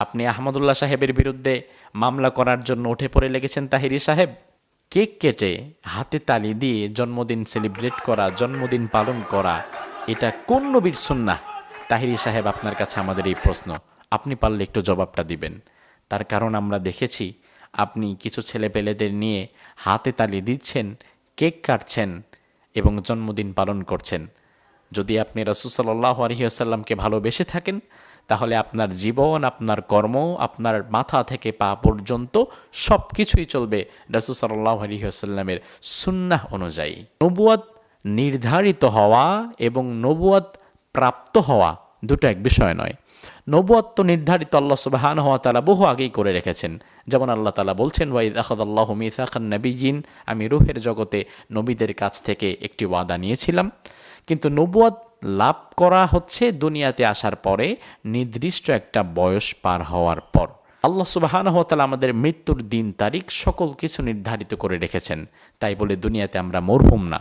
আপনি আহমদুল্লাহ সাহেবের বিরুদ্ধে মামলা করার জন্য উঠে পড়ে লেগেছেন তাহিরি সাহেব। কেক কেটে হাতে তালি দিয়ে জন্মদিন সেলিব্রেট করা, জন্মদিন পালন করা, এটা কোন নবীর সুন্নাহ? তাহিরি সাহেব, আপনার কাছে আমাদের এই প্রশ্ন, আপনি পারলে একটু জবাবটা দিবেন। তার কারণ আমরা দেখেছি আপনি কিছু ছেলেপেলেদের নিয়ে হাতে তালি দিচ্ছেন, কেক কাটছেন এবং জন্মদিন পালন করছেন। যদি আপনি রাসূল সাল্লাল্লাহু আলাইহি ওয়াসাল্লামকে ভালোবেসে থাকেন, তাহলে আপনার জীবন, আপনার কর্ম, আপনার মাথা থেকে পা পর্যন্ত সব কিছুই চলবে রাসূল সাল্লাল্লাহু আলাইহি ওয়াসাল্লামের সুন্নাহ অনুযায়ী। নবুয়ত নির্ধারিত হওয়া এবং নবুয়ত প্রাপ্ত হওয়া দুটো এক বিষয় নয়। নবুয়ত তো নির্ধারিত আল্লাহ সুবহানাহু ওয়া তাআলা বহু আগেই করে রেখেছেন। যেমন আল্লাহ তাআলা বলছেন, ওয়াইদ আখাযাল্লাহু মিসাকান নাবিয়্যিন, আমি রূহের জগতে নবীদের কাছ থেকে একটি ওয়াদা নিয়েছিলাম। কিন্তু নবুয়ত লাভ করা হচ্ছে দুনিয়াতে আসার পরে, নির্দিষ্ট একটা বয়স পার হওয়ার পর। আল্লাহ সুবহানাহু ওয়া তাআলা আমাদের মৃত্যুর দিন তারিখ সকল কিছু নির্ধারিত করে রেখেছেন। তাই বলে দুনিয়াতে আমরা মরহুম না।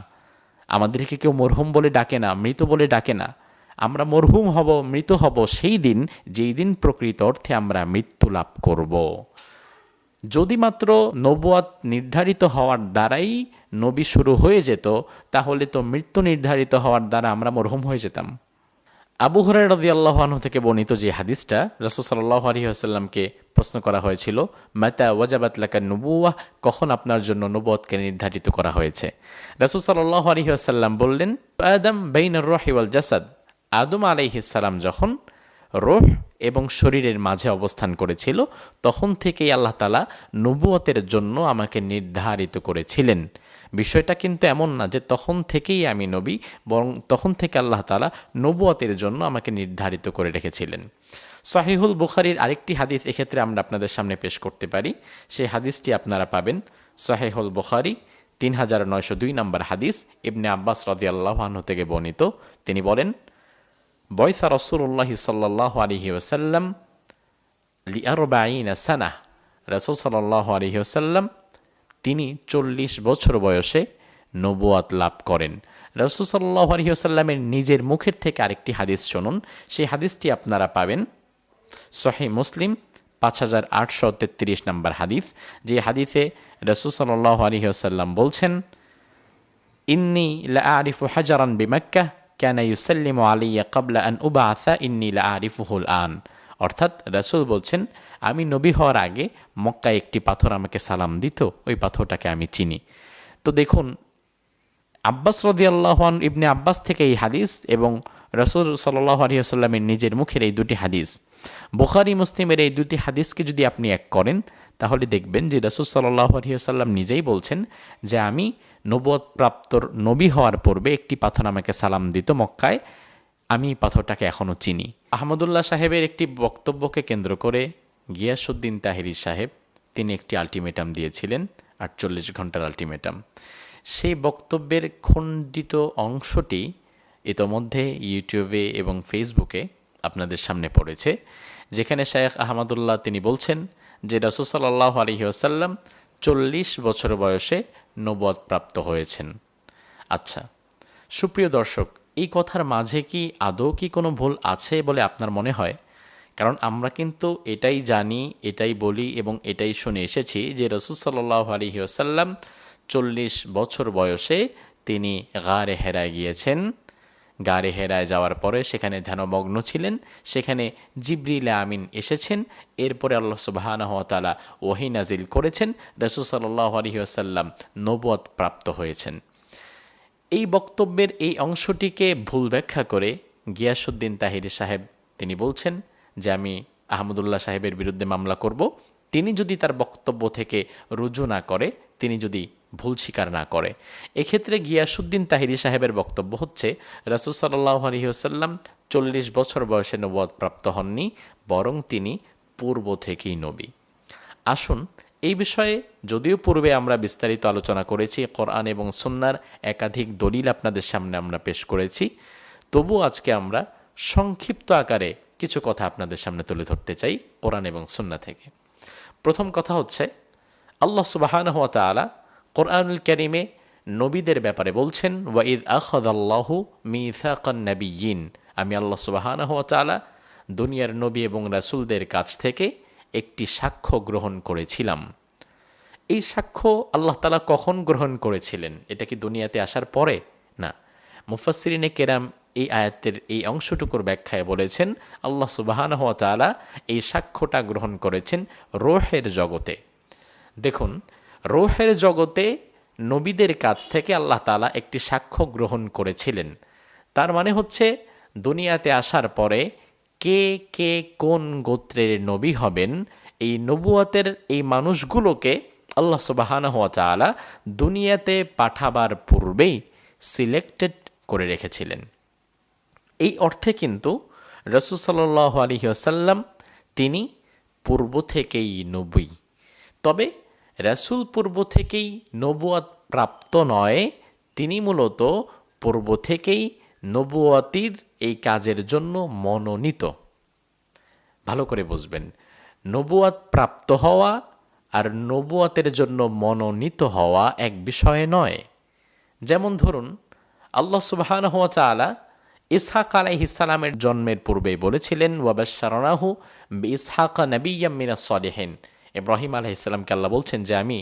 আমাদেরকে কেউ মরহুম বলে ডাকে না, মৃত বলে ডাকে না। আমরা মরহুম হব, মৃত হব সেই দিন, যেই দিন প্রকৃত অর্থে আমরা মৃত্যু লাভ করব। যদি মাত্র নবুয়ত নির্ধারিত হওয়ার দ্বারাই নবী শুরু হয়ে যেত, তাহলে তো মৃত্যু নির্ধারিত হওয়ার দ্বারা আমরা মরহুম হয়ে যেতাম। আবু হুরায়রা রাদিয়াল্লাহু আনহু থেকে বর্ণিত যে হাদিসটা, রাসূল সাল্লাল্লাহু আলাইহি ওয়াসাল্লামকে প্রশ্ন করা হয়েছিল, মাতা ওয়াজাবাত লাকা নুবুওয়াহ, কখন আপনার জন্য নবুয়তকে নির্ধারিত করা হয়েছে? রাসূল সাল্লাল্লাহু আলাইহি ওয়াসাল্লাম বললেন, আদম বাইনার রূহি ওয়াল জাসাদ, আদম আলাইহিস সালাম যখন রূহ এবং শরীরের মাঝে অবস্থান করেছিল, তখন থেকেই আল্লাহ তাআলা নবুয়তের জন্য আমাকে নির্ধারিত করেছিলেন। বিষয়টা কিন্তু এমন না যে তখন থেকেই আমি নবী, বরং তখন থেকে আল্লাহ তাআলা নবুয়তের জন্য আমাকে নির্ধারিত করে রেখেছিলেন। সহিহুল বুখারীর আরেকটি হাদিস এক্ষেত্রে আমরা আপনাদের সামনে পেশ করতে পারি। সেই হাদিসটি আপনারা পাবেন সহিহুল বুখারী 3902 নম্বর হাদিস, ইবনে আব্বাস রাদিয়াল্লাহু আনহু থেকে বর্ণিত। তিনি বলেন, বয়সা রাসূলুল্লাহ সাল্লাল্লাহু আলাইহি ওয়াসাল্লাম লিআরবাঈনা সানাহ, রাসূল সাল্লাল্লাহু আলাইহি ওয়াসাল্লাম তিনি 40 বছর বয়সে নবুয়ত লাভ করেন। রাসূল সাল্লাল্লাহু আলাইহি ওয়াসাল্লামের নিজের মুখের থেকে আরেকটি হাদিস শুনুন। সেই হাদিসটি আপনারা পাবেন সহিহ মুসলিম 5833 নম্বর হাদিস, যে হাদিসে রাসূল সাল্লাল্লাহু আলাইহি ওয়াসাল্লাম বলছেন, ইন্নী লা আরিফু হাজারান বিমাক্কাহ কানা ইউসাল্লিমু আলাইয়া ক্বাবলা আন উবআসা ইন্নী লা আরিফুহুল আন। অর্থাৎ রাসূল বলছেন, আমি নবী হওয়ার আগে মক্কায় একটি পাথর আমাকে সালাম দিত, ওই পাথরটাকে আমি চিনি। তো দেখুন, আব্বাস রাদিয়াল্লাহু আনহু, ইবনে আব্বাস থেকে এই হাদিস এবং রাসূল সাল্লাল্লাহু আলাইহি ওয়াসাল্লামের নিজের মুখের এই দুটি হাদিস, বুখারী মুসলিমের এই দুটি হাদিসকে যদি আপনি এক করেন, তাহলে দেখবেন যে রাসূল সাল্লাল্লাহু আলাইহি ওয়াসাল্লাম নিজেই বলছেন যে আমি নবুয়ত প্রাপ্তর নবী হওয়ার পূর্বে একটি পাথর আমাকে সালাম দিত মক্কায়, আমি পাথরটাকে এখনও চিনি। আহমদুল্লাহ সাহেবের একটি বক্তব্যকে কেন্দ্র করে গিয়াসউদ্দিন তাহিরি সাহেব তিনি একটি আলটিমেটাম দিয়েছিলেন, 48 ঘন্টার আলটিমেটাম। সেই বক্তব্যের খণ্ডিত অংশটি ইতোমধ্যে ইউটিউবে এবং ফেসবুকে আপনাদের সামনে পড়েছে, যেখানে শায়েখ আহমদুল্লাহ তিনি বলছেন যে রাসূল সাল্লাল্লাহু আলাইহি ওয়াসাল্লাম 40 বছর বয়সে নবুয়ত প্রাপ্ত হয়েছেন। আচ্ছা সুপ্রিয় দর্শক, এই কথার মাঝে কি আদৌ কি কোনো ভুল আছে বলে আপনার মনে হয়? কারণ আমরা কিন্তু এটাই জানি, এটাই বলি এবং এটাই শুনে এসেছি যে রাসূল সাল্লাল্লাহু আলাইহি ওয়াসাল্লাম 40 বছর বয়সে তিনি গারে হেরায় গিয়েছেন। গারে হেরায় যাওয়ার পরে সেখানে ধ্যানমগ্ন ছিলেন, সেখানে জিবরিল আমিন এসেছেন, এরপরে আল্লাহ সুবহানাহু ওয়া তাআলা ওহী নাজিল করেছেন, রাসূল সাল্লাল্লাহু আলাইহি ওয়াসাল্লাম নবুয়ত প্রাপ্ত হয়েছেন। এই বক্তব্যের এই অংশটিকে ভুল ব্যাখ্যা করে গিয়াসউদ্দিন তাহিরি সাহেব তিনি বলছেন যে আমি আহমদুল্লাহ সাহেবের বিরুদ্ধে মামলা করব, তিনি যদি তার বক্তব্য থেকে রুজু না করে, তিনি যদি ভুল স্বীকার না করে। এক্ষেত্রে গিয়াসউদ্দিন তাহিরি সাহেবের বক্তব্য হচ্ছে রাসূল সাল্লাল্লাহু আলাইহি ওয়াসাল্লাম 40 বছর বয়সে নবুয়ত প্রাপ্ত হননি, বরং তিনি পূর্ব থেকেই নবী। আসুন এই বিষয়ে যদিও পূর্বে আমরা বিস্তারিত আলোচনা করেছি, কোরআন এবং সুন্নাহর একাধিক দলিল আপনাদের সামনে আমরা পেশ করেছি, তবু আজকে আমরা সংক্ষিপ্ত আকারে কিছু কথা আপনাদের সামনে তুলে ধরতে চাই কোরআন এবং সুন্নাহ থেকে। প্রথম কথা হচ্ছে, আল্লাহ সুবহানাহু ওয়া তাআলা কোরআনুল কারীমে নবীদের ব্যাপারে বলছেন, ওয়াইদ আখাযাল্লাহু মিসাকান নাবিয়্যিন, আমি আল্লাহ সুবহানাহু ওয়া তাআলা দুনিয়ার নবী এবং রাসূলদের কাছ থেকে একটি সাক্ষ্য গ্রহণ করেছিলাম। এই সাক্ষ্য আল্লাহ তাআলা কখন গ্রহণ করেছিলেন? এটা কি দুনিয়াতে আসার পরে? না। মুফাসসিরিনে কেরাম এই আয়াতের এই অংশটুকুর ব্যাখ্যায় বলেছেন, আল্লাহ সুবহানাহু ওয়া তাআলা এই সাক্ষ্যটা গ্রহণ করেছেন রূহের জগতে। দেখুন, রূহের জগতে নবীদের কাছ থেকে আল্লাহ তাআলা একটি সাক্ষ্য গ্রহণ করেছিলেন। তার মানে হচ্ছে দুনিয়াতে আসার পরে কে কে কোন গোত্রের নবী হবেন, এই নবুয়তের এই মানুষগুলোকে আল্লাহ সুবহানাহু ওয়া তাআলা দুনিয়াতে পাঠাবার পূর্বেই সিলেক্টেড করে রেখেছিলেন। এই অর্থে কিন্তু রাসূল সাল্লাল্লাহু আলাইহি ওয়াসাল্লাম তিনি পূর্ব থেকেই নবী। তবে রাসূল পূর্ব থেকেই নবুয়ত প্রাপ্ত নয়, তিনি মূলত পূর্ব থেকেই নবুয়তির এই কাজের জন্য মনোনীত। ভালো করে বুঝবেন, নবুয়ত প্রাপ্ত হওয়া আর নবুয়তের জন্য মনোনীত হওয়া এক বিষয় নয়। যেমন ধরুন, আল্লাহ সুবহানাহু ওয়া তাআলা ইসহাক আলাইহিস সালামের জন্মের পূর্বেই বলেছিলেন, ওয়াবাশশারনাহু বিইসহাক নাবিয়্যাম মিনাস সালিহিন। ইব্রাহিম আলাইহিস সালামকে আল্লাহ বলছেন যে আমি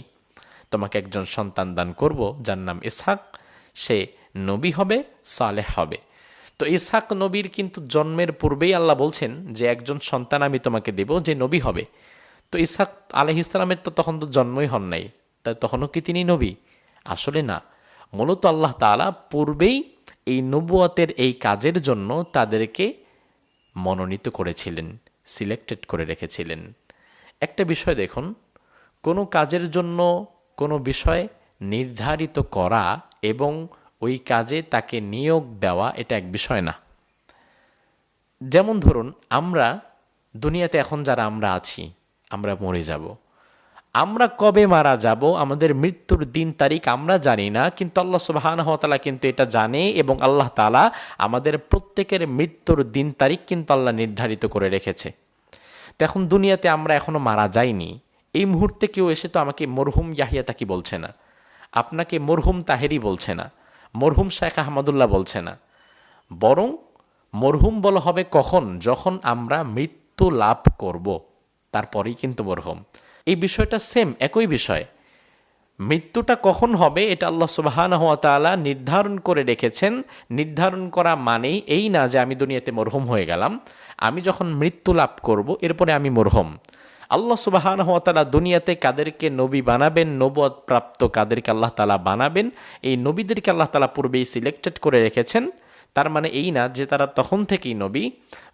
তোমাকে একজন সন্তান দান করব, যার নাম ইসহাক, সে নবী হবে, সালেহ হবে। তো ইসহাক নবীর কিন্তু জন্মের পূর্বেই আল্লাহ বলছেন যে একজন সন্তান আমি তোমাকে দেব যে নবী হবে। তো ইসহাক আলাইহিস সালামের তো তখন তো জন্মই হন নাই, তাই তখনও কি তিনি নবী? আসলে না। মূলত আল্লাহ তাআলা পূর্বেই এই নবুয়তের এই কাজের জন্য তাদেরকে মনোনীত করেছিলেন, সিলেক্টেড করে রেখেছিলেন। একটা বিষয় দেখুন, কোনো কাজের জন্য কোনো বিষয় নির্ধারিত করা এবং ওই কাজে তাকে নিয়োগ দেওয়া এটা এক বিষয় না। যেমন ধরুন, আমরা দুনিয়াতে এখন যারা আমরা আছি, আমরা মরে যাব। আমরা কবে মারা যাব, আমাদের মৃত্যুর দিন তারিখ আমরা জানি না, কিন্তু আল্লাহ সুবহানাহু ওয়া তাআলা কিন্তু এটা জানে, এবং আল্লাহ তাআলা আমাদের প্রত্যেকের মৃত্যুর দিন তারিখ কিন্তু আল্লাহ নির্ধারিত করে রেখেছে। তো এখন দুনিয়াতে আমরা এখনো মারা যাইনি, এই মুহূর্তে কেউ এসে তো আমাকে মরহুম ইয়াহিয়া তাকি বলছে না, আপনাকে মরহুম তাহেরি বলছে না, মরহুম শেখ আহমদুল্লাহ বলছে না, বরং মরহুম বলা হবে কখন? যখন আমরা মৃত্যু লাভ করব, তারপরেই কিন্তু মরহুম। এই বিষয়টা সেম, একই বিষয়। মৃত্যুটা কখন হবে এটা আল্লাহ সুবহানাহু ওয়া তাআলা নির্ধারণ করে রেখেছেন। নির্ধারণ করা মানেই এই না যে আমি দুনিয়াতে মরহুম হয়ে গেলাম, আমি যখন মৃত্যু লাভ করব এরপরে আমি মরহুম। আল্লাহ সুবহানাহু ওয়া তাআলা দুনিয়াতে কাদেরকে নবী বানাবেন, নবুয়ত প্রাপ্ত কাদেরকে আল্লাহ তাআলা বানাবেন, এই নবীদেরকে আল্লাহ তাআলা পূর্বেই সিলেক্টেড করে রেখেছেন। তার মানে এই না যে তারা তখন থেকেই নবী।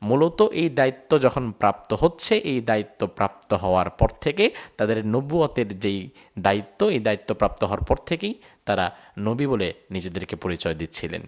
মূলত এই দায়িত্ব যখন প্রাপ্ত হচ্ছে, এই দায়িত্ব প্রাপ্ত হওয়ার পর থেকে তাদের নবুয়তের যেই দায়িত্ব, এই দায়িত্ব প্রাপ্ত হওয়ার পর থেকেই তারা নবী বলে নিজেদেরকে পরিচয় দিচ্ছিলেন।